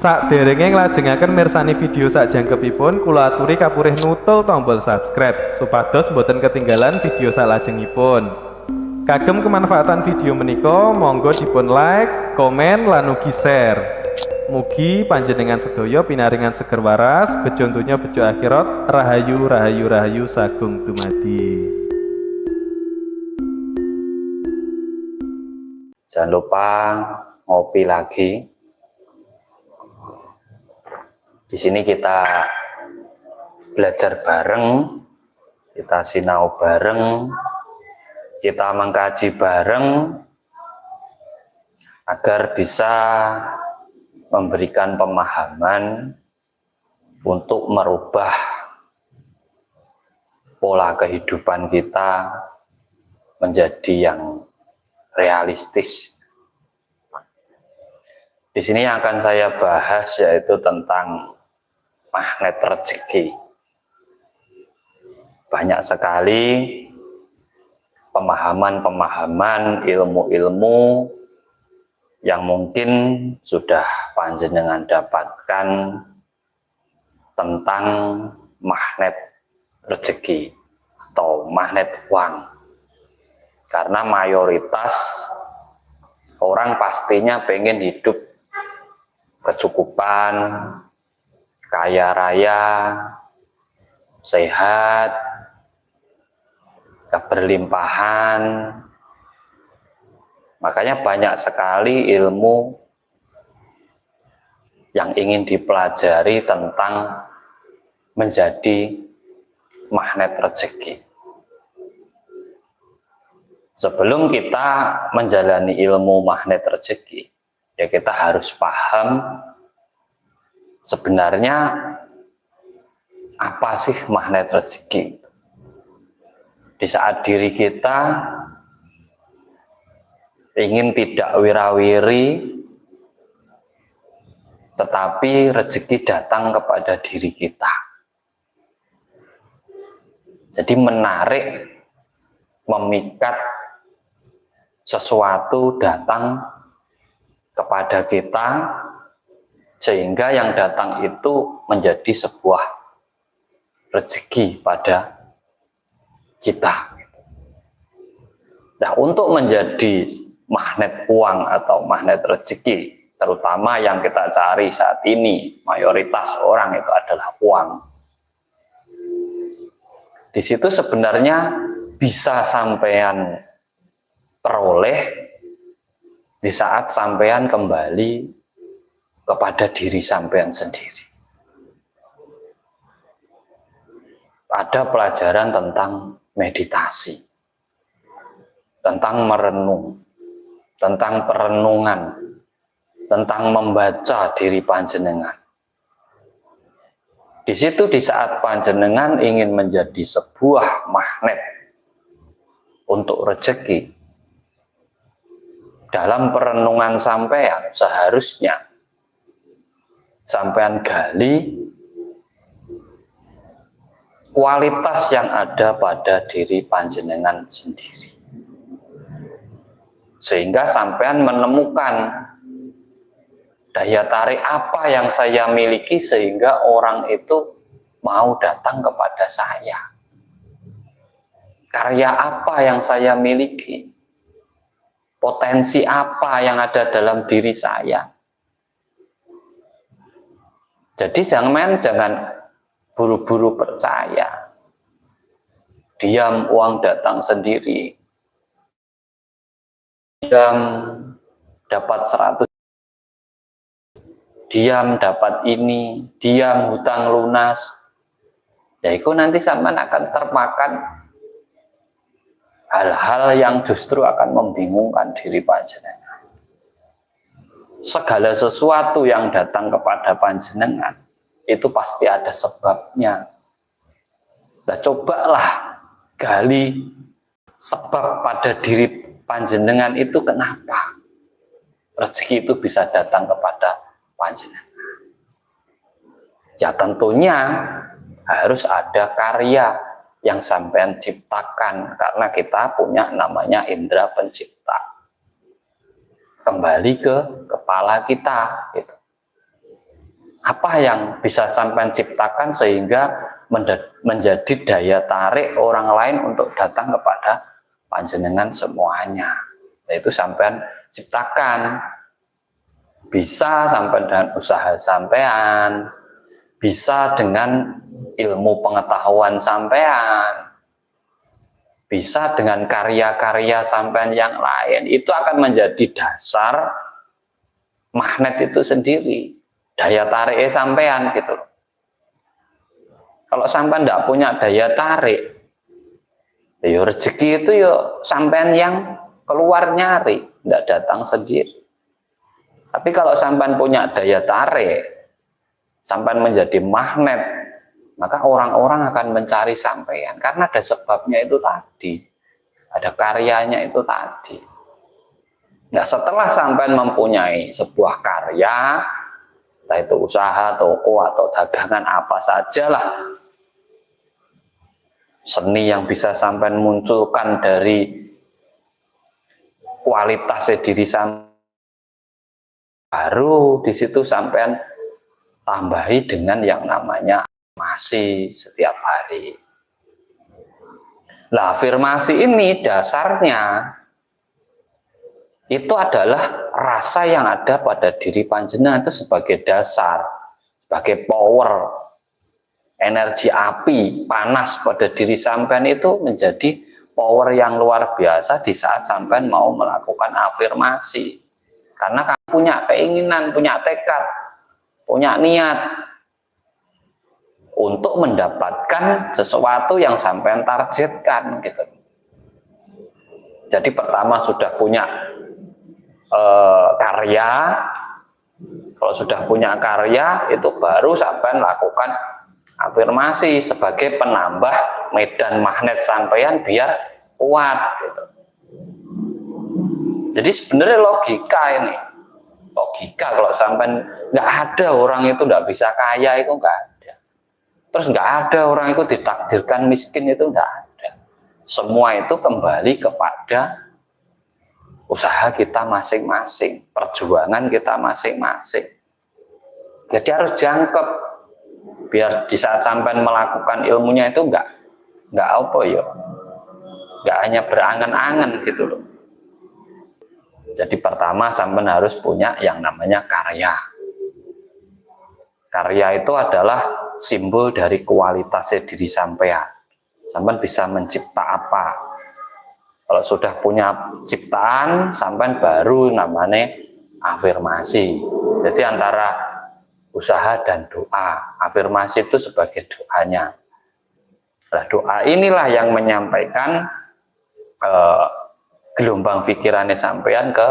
Sakderenge nglajengaken mirsani video sakjangkepipun, kula aturi kapurih nutul tombol subscribe supados boten ketinggalan video salajengipun. Kagem kemanfaatan video menika, monggo dipun like, komen, lan ugi share. Mugi panjenengan sedaya pinaringan seger waras, bejo donya bejo akhirat, rahayu rahayu rahayu sagung dumadi. Jangan lupa ngopi lagi. Di sini kita belajar bareng, kita sinau bareng, kita mengkaji bareng agar bisa memberikan pemahaman untuk merubah pola kehidupan kita menjadi yang realistis. Di sini yang akan saya bahas yaitu tentang magnet rezeki. Banyak sekali pemahaman-pemahaman, ilmu-ilmu yang mungkin sudah panjenengan dapatkan tentang magnet rezeki atau magnet uang. Karena mayoritas orang pastinya pengen hidup kecukupan, kaya raya, sehat, keberlimpahan. Makanya banyak sekali ilmu yang ingin dipelajari tentang menjadi magnet rezeki. Sebelum kita menjalani ilmu magnet rezeki, ya kita harus paham sebenarnya apa sih magnet rezeki. Di saat diri kita ingin tidak wirawiri, tetapi rezeki datang kepada diri kita. Jadi menarik, memikat sesuatu datang kepada kita, sehingga yang datang itu menjadi sebuah rezeki pada kita. Nah, untuk menjadi magnet uang atau magnet rezeki, terutama yang kita cari saat ini, mayoritas orang itu adalah uang. Di situ sebenarnya bisa sampean peroleh di saat sampean kembali kepada diri sampean sendiri. Ada pelajaran tentang meditasi, tentang merenung, tentang perenungan, tentang membaca diri panjenengan. Di situ di saat panjenengan ingin menjadi sebuah magnet untuk rezeki, dalam perenungan sampean seharusnya sampean gali kualitas yang ada pada diri panjenengan sendiri, sehingga sampean menemukan daya tarik apa yang saya miliki sehingga orang itu mau datang kepada saya, karya apa yang saya miliki, potensi apa yang ada dalam diri saya. Jadi jangan buru-buru percaya, diam uang datang sendiri, diam dapat 100, diam dapat ini, diam hutang lunas. Ya itu nanti sampean akan termakan hal-hal yang justru akan membingungkan diri panjenengan. Segala sesuatu yang datang kepada panjenengan itu pasti ada sebabnya. Nah, cobalah gali sebab pada diri panjenengan itu kenapa rezeki itu bisa datang kepada panjenengan. Ya tentunya harus ada karya yang sampean ciptakan, karena kita punya namanya indera pencipta. Kembali ke kepala kita gitu. Apa yang bisa sampean ciptakan sehingga menjadi daya tarik orang lain untuk datang kepada panjenengan semuanya. Yaitu sampean ciptakan. Bisa sampai dengan usaha sampean, bisa dengan ilmu pengetahuan sampean, bisa dengan karya-karya sampean yang lain. Itu akan menjadi dasar magnet itu sendiri, daya tarik sampean gitu. Kalau sampean tidak punya daya tarik, ya rezeki itu ya sampean yang keluar nyari, tidak datang sendiri. Tapi kalau sampean punya daya tarik, sampean menjadi magnet, maka orang-orang akan mencari sampean karena ada sebabnya itu tadi, ada karyanya itu tadi. Nah, setelah sampean mempunyai sebuah karya, entah itu usaha, toko atau dagangan apa sajalah, seni yang bisa sampean munculkan dari kualitasnya diri sampean, baru di situ sampean tambahi dengan yang namanya afirmasi setiap hari. Nah, afirmasi ini dasarnya itu adalah rasa yang ada pada diri panjenengan itu sebagai dasar, sebagai power, energi api, panas pada diri sampean itu menjadi power yang luar biasa di saat sampean mau melakukan afirmasi. Karena kamu punya keinginan, punya tekad, punya niat untuk mendapatkan sesuatu yang sampean targetkan gitu. Jadi pertama sudah punya karya. Kalau sudah punya karya, itu baru sampean lakukan afirmasi sebagai penambah medan magnet sampean biar kuat gitu. Jadi sebenarnya logika ini, logika kalau sampai nggak ada orang itu nggak bisa kaya itu nggak ada. Terus nggak ada orang itu ditakdirkan miskin itu nggak ada. Semua itu kembali kepada usaha kita masing-masing, perjuangan kita masing-masing. Jadi harus jangkep biar di saat sampai melakukan ilmunya itu nggak apa ya, nggak hanya berangan-angan gitu loh. Jadi pertama sampean harus punya yang namanya karya. Karya itu adalah simbol dari kualitasnya diri sampean. Sampean bisa mencipta apa? Kalau sudah punya ciptaan, sampean baru namanya afirmasi. Jadi antara usaha dan doa. Afirmasi itu sebagai doanya. Nah, doa inilah yang menyampaikan gelombang pikirannya sampean ke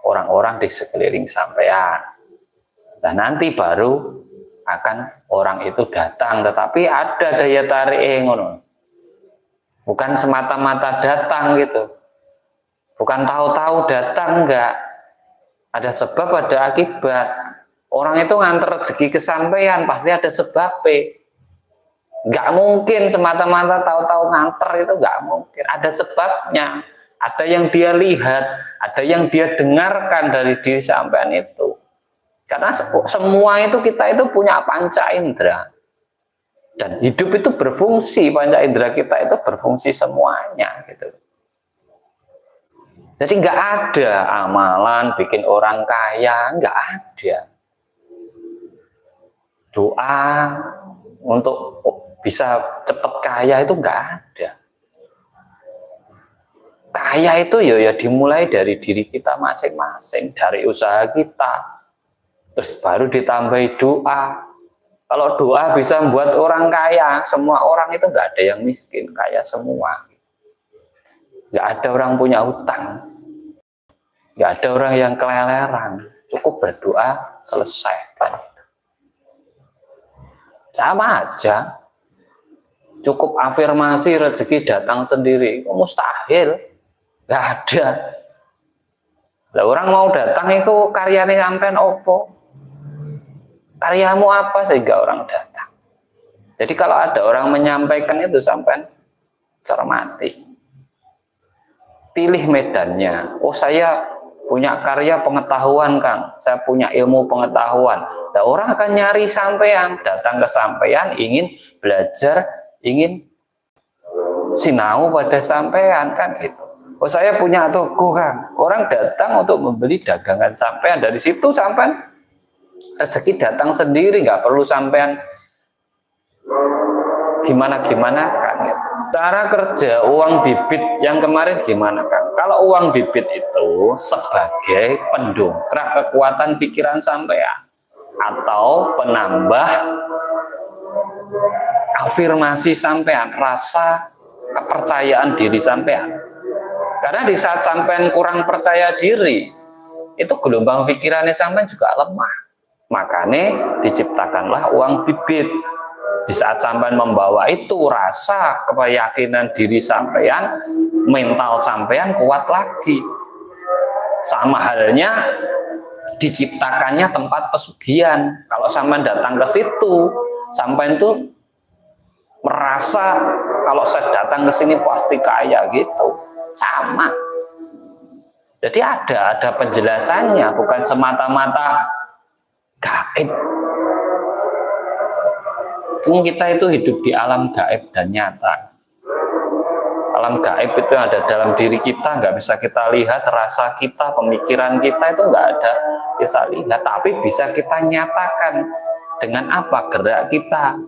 orang-orang di sekeliling sampean. Nah, nanti baru akan orang itu datang, tetapi ada daya tarik ngono. Bukan semata-mata datang gitu. Bukan tahu-tahu datang, enggak. Ada sebab, ada akibat. Orang itu nganter rezeki ke sampean pasti ada sebabnya. Enggak mungkin semata-mata tahu-tahu nganter, itu enggak mungkin. Ada sebabnya. Ada yang dia lihat, ada yang dia dengarkan dari diri sampean itu. Karena semua itu kita itu punya panca indera. Dan hidup itu berfungsi, panca indera kita itu berfungsi semuanya gitu. Jadi nggak ada amalan bikin orang kaya, nggak ada. Doa untuk bisa cepat kaya itu nggak ada. Kaya itu ya dimulai dari diri kita masing-masing, dari usaha kita, terus baru ditambahi doa. Kalau doa bisa membuat orang kaya, semua orang itu nggak ada yang miskin, kaya semua. Nggak ada orang punya hutang, nggak ada orang yang keleleran, cukup berdoa selesai kan. Sama aja, cukup afirmasi rezeki datang sendiri, mustahil. Nggak ada. Lah orang mau datang itu karyanya sampean opo? Karyamu apa sehingga orang datang? Jadi kalau ada orang menyampaikan itu sampean cermati. Pilih medannya. Oh, saya punya karya pengetahuan, Kang. Saya punya ilmu pengetahuan. Nah, orang akan nyari sampean, datang ke sampean, ingin belajar, ingin sinau pada sampean, kan gitu. Oh, saya punya toko, Kang. Orang datang untuk membeli dagangan sampean. Dari situ sampean rezeki datang sendiri, nggak perlu sampean gimana-gimana, kan gitu. Cara kerja uang bibit yang kemarin gimana, Kang? Kalau uang bibit itu sebagai pendongkrak kekuatan pikiran sampean atau penambah afirmasi sampean, rasa kepercayaan diri sampean. Karena di saat sampean kurang percaya diri, itu gelombang pikirannya sampean juga lemah. Makanya diciptakanlah uang bibit. Di saat sampean membawa itu, rasa keyakinan diri sampean, mental sampean kuat lagi. Sama halnya diciptakannya tempat pesugihan. Kalau sampean datang ke situ, sampean itu merasa kalau saya datang ke sini pasti kaya gitu. Sama. Jadi ada penjelasannya, bukan semata-mata gaib. Kita itu hidup di alam gaib dan nyata. Alam gaib itu ada dalam diri kita, nggak bisa kita lihat, rasa kita, pemikiran kita itu nggak ada bisa lihat, tapi bisa kita nyatakan dengan apa? Gerak kita,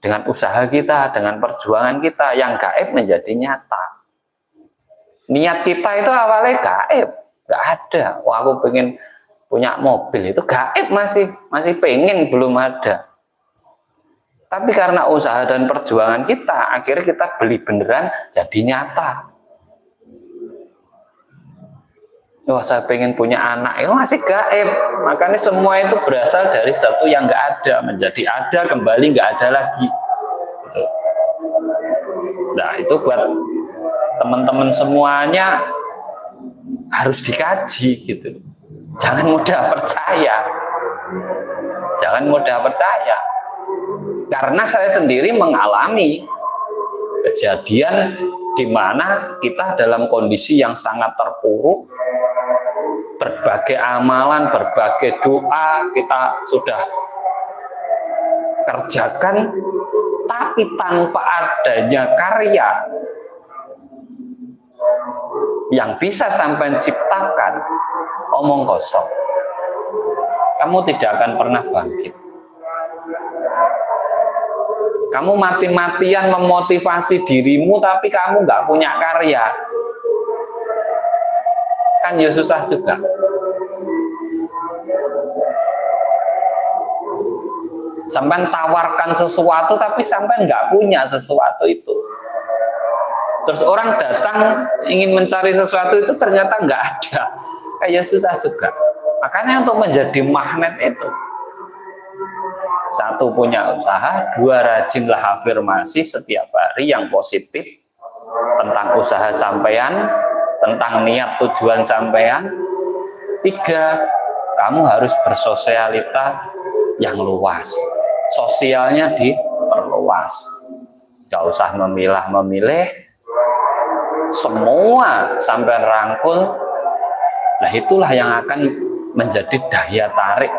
dengan usaha kita, dengan perjuangan kita. Yang gaib menjadi nyata. Niat kita itu awalnya gaib, nggak ada. Wah, aku pengen punya mobil, itu gaib, masih pengen, belum ada. Tapi karena usaha dan perjuangan kita, akhirnya kita beli beneran, jadi nyata. Wah, saya pengen punya anak, itu masih gaib. Makanya semua itu berasal dari satu yang nggak ada, menjadi ada, kembali nggak ada lagi. Nah, itu buat teman-teman semuanya harus dikaji gitu. Jangan mudah percaya. Jangan mudah percaya. Karena saya sendiri mengalami kejadian di mana kita dalam kondisi yang sangat terpuruk, berbagai amalan, berbagai doa kita sudah kerjakan, tapi tanpa adanya karya yang bisa sampai ciptakan, omong kosong. Kamu tidak akan pernah bangkit. Kamu mati-matian memotivasi dirimu, tapi kamu nggak punya karya, kan ya susah juga. Sampai tawarkan sesuatu, tapi sampai nggak punya sesuatu itu. Terus orang datang ingin mencari sesuatu itu ternyata nggak ada, kayak susah juga. Makanya untuk menjadi magnet itu, satu, punya usaha, dua, rajinlah afirmasi setiap hari yang positif tentang usaha sampean, tentang niat tujuan sampean. Tiga, kamu harus bersosialita yang luas, sosialnya diperluas, gak usah memilah-memilih, semua sampean rangkul. Nah, itulah yang akan menjadi daya tarik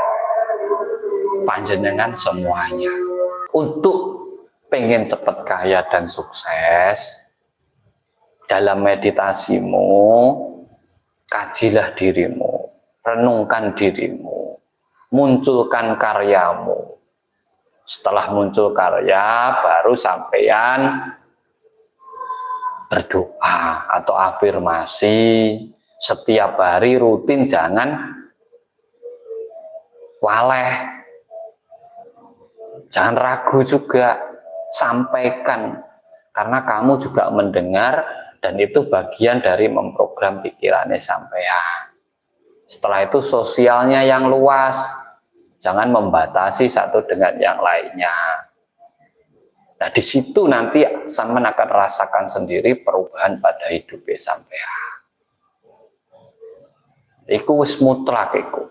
panjenengan semuanya. Untuk pengen cepat kaya dan sukses, dalam meditasimu, kajilah dirimu, renungkan dirimu, munculkan karyamu. Setelah muncul karya, baru sampean berdoa atau afirmasi setiap hari rutin, jangan waleh. Jangan ragu juga, sampaikan, karena kamu juga mendengar dan itu bagian dari memprogram pikirannya sampean. Setelah itu sosialnya yang luas, jangan membatasi satu dengan yang lainnya. Nah, di situ nanti sampean akan rasakan sendiri perubahan pada hidupnya sampean. Iku wis mutlak iku.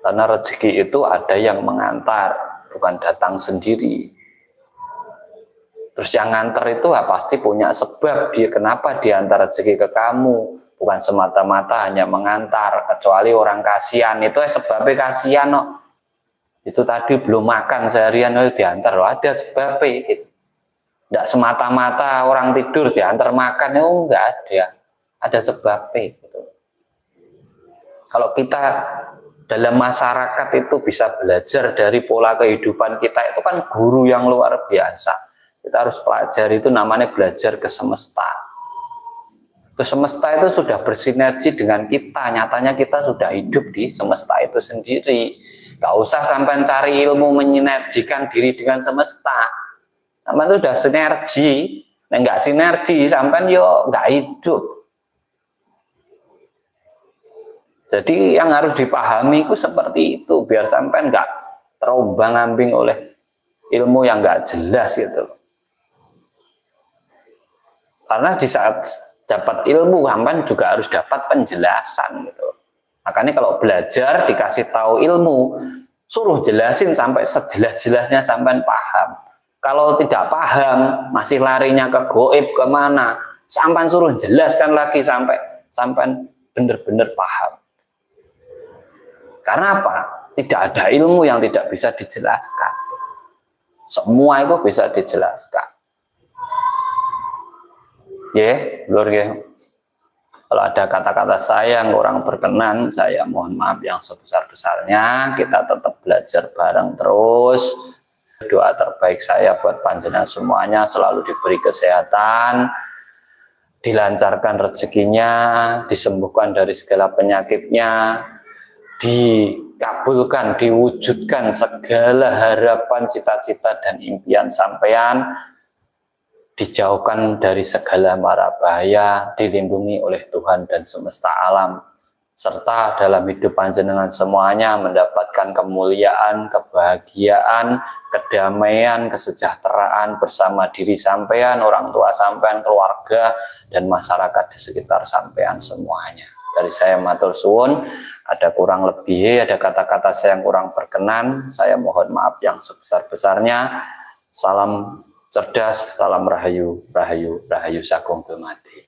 Karena rezeki itu ada yang mengantar, bukan datang sendiri. Terus yang nganter itu pasti punya sebab, dia kenapa diantar rezeki ke kamu, bukan semata-mata hanya mengantar, kecuali orang kasihan itu sebabnya kasihan no. Itu tadi belum makan seharian diantar loh, ada sebabnya gitu. Tidak semata-mata orang tidur diantar makan itu enggak ada sebabnya gitu. Kalau kita dalam masyarakat itu bisa belajar dari pola kehidupan kita, itu kan guru yang luar biasa. Kita harus pelajari, itu namanya belajar ke semesta. Ke semesta itu sudah bersinergi dengan kita, nyatanya kita sudah hidup di semesta itu sendiri. Gak usah sampai cari ilmu menyinergikan diri dengan semesta. Sampai itu sudah sinergi, nah nggak sinergi sampai yo nggak hidup. Jadi yang harus dipahami itu seperti itu, biar sampai nggak terombang-ambing oleh ilmu yang nggak jelas gitu. Karena di saat dapat ilmu, sampai juga harus dapat penjelasan gitu. Makanya kalau belajar dikasih tahu ilmu, suruh jelasin sampai sejelas-jelasnya sampai paham. Kalau tidak paham, masih larinya ke goib kemana, sampai suruh jelaskan lagi sampai benar-benar paham. Karena apa? Tidak ada ilmu yang tidak bisa dijelaskan. Semua itu bisa dijelaskan. Lur ya. Kalau ada kata-kata saya yang kurang berkenan, saya mohon maaf yang sebesar-besarnya. Kita tetap belajar bareng terus. Doa terbaik saya buat panjenengan semuanya selalu diberi kesehatan, dilancarkan rezekinya, disembuhkan dari segala penyakitnya, dikabulkan, diwujudkan segala harapan, cita-cita dan impian sampean, dijauhkan dari segala mara bahaya, dilindungi oleh Tuhan dan semesta alam, serta dalam hidup panjenengan semuanya mendapatkan kemuliaan, kebahagiaan, kedamaian, kesejahteraan bersama diri sampean, orang tua sampean, keluarga, dan masyarakat di sekitar sampean semuanya. Dari saya matur suwun, ada kurang lebih, ada kata-kata saya yang kurang berkenan, saya mohon maaf yang sebesar-besarnya. Salam cerdas, salam rahayu, rahayu, rahayu sagung dumadi.